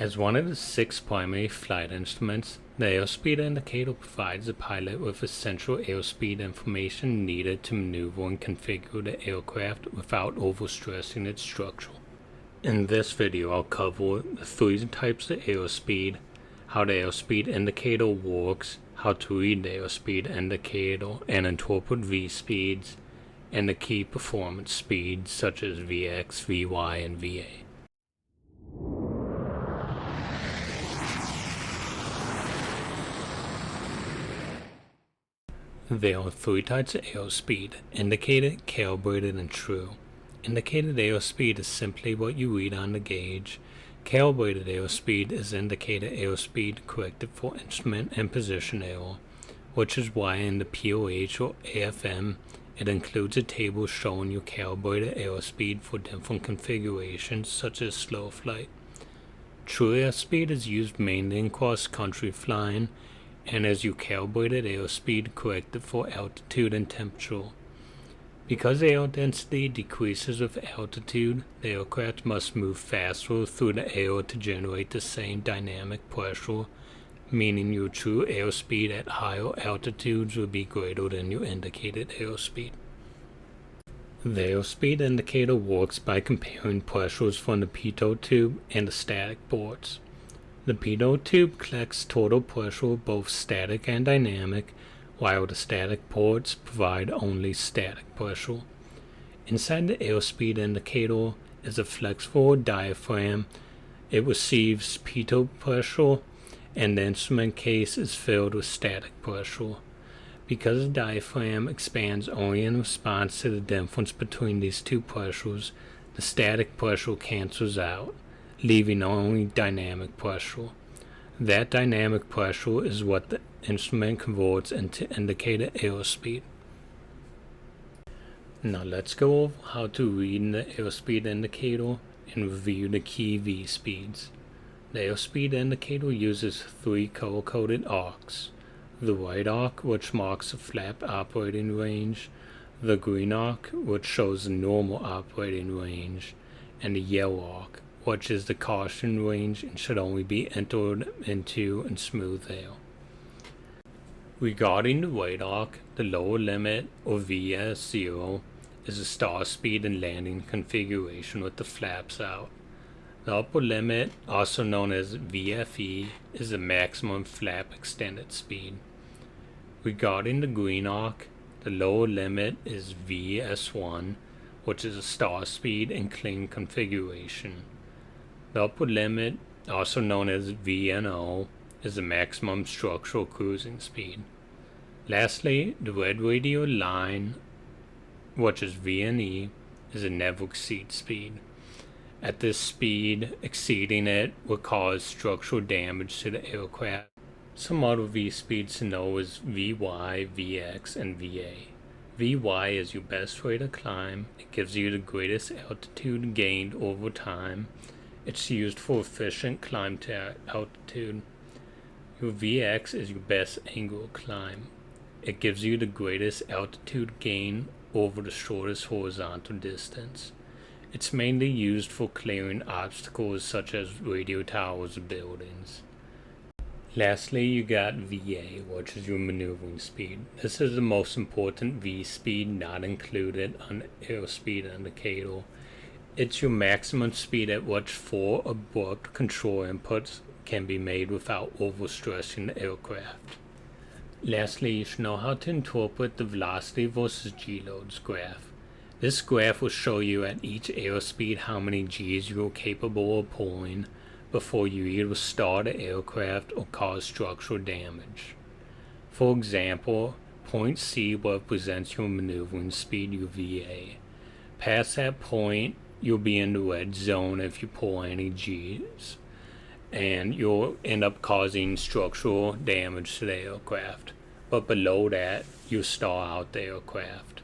As one of the 6 primary flight instruments, the airspeed indicator provides the pilot with essential airspeed information needed to maneuver and configure the aircraft without overstressing its structure. In this video, I'll cover the 3 types of airspeed, how the airspeed indicator works, how to read the airspeed indicator and interpret V speeds, and the key performance speeds such as Vx, Vy, and Va. There are 3 types of airspeed: indicated, calibrated, and true. Indicated airspeed is simply what you read on the gauge. Calibrated airspeed is indicated airspeed corrected for instrument and position error, which is why in the POH or AFM it includes a table showing your calibrated airspeed for different configurations such as slow flight. True airspeed is used mainly in cross-country flying and is your calibrated airspeed corrected for altitude and temperature. Because air density decreases with altitude, the aircraft must move faster through the air to generate the same dynamic pressure, meaning your true airspeed at higher altitudes will be greater than your indicated airspeed. The airspeed indicator works by comparing pressures from the pitot tube and the static ports. The pitot tube collects total pressure, both static and dynamic, while the static ports provide only static pressure. Inside the airspeed indicator is a flexible diaphragm. It receives pitot pressure, and the instrument case is filled with static pressure. Because the diaphragm expands only in response to the difference between these 2 pressures, the static pressure cancels out, leaving only dynamic pressure. That dynamic pressure is what the instrument converts into indicated airspeed. Now let's go over how to read the airspeed indicator and review the key V speeds. The airspeed indicator uses 3 color-coded arcs: the white arc, which marks the flap operating range, the green arc, which shows the normal operating range, and the yellow arc, which is the caution range and should only be entered into in smooth air. Regarding the white arc, the lower limit, or VS0, is the star speed and landing configuration with the flaps out. The upper limit, also known as VFE, is the maximum flap extended speed. Regarding the green arc, the lower limit is VS1, which is a star speed and clean configuration. The upper limit, also known as VNO, is the maximum structural cruising speed. Lastly, the red radial line, which is VNE, is a never exceed speed. At this speed, exceeding it would cause structural damage to the aircraft. Some other V speeds to know is VY, VX, and VA. VY is your best rate of climb. It gives you the greatest altitude gained over time. It's used for efficient climb to altitude. Your VX is your best angle climb. It gives you the greatest altitude gain over the shortest horizontal distance. It's mainly used for clearing obstacles such as radio towers or buildings. Lastly, you got VA, which is your maneuvering speed. This is the most important V speed not included on the airspeed indicator. It's your maximum speed at which 4 abrupt control inputs can be made without overstressing the aircraft. Lastly, you should know how to interpret the velocity versus G-loads graph. This graph will show you at each airspeed how many G's you are capable of pulling before you either start the aircraft or cause structural damage. For example, point C represents your maneuvering speed, your VA. Past that point, you'll be in the red zone if you pull any G's, and you'll end up causing structural damage to the aircraft. But below that, you'll stall out the aircraft.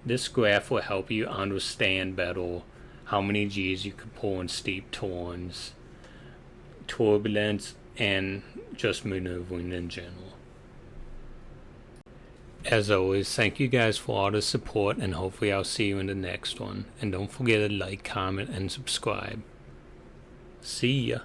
This graph will help you understand better how many G's you can pull in steep turns, turbulence, and just maneuvering in general. As always, thank you guys for all the support, and hopefully I'll see you in the next one. And don't forget to like, comment, and subscribe. See ya.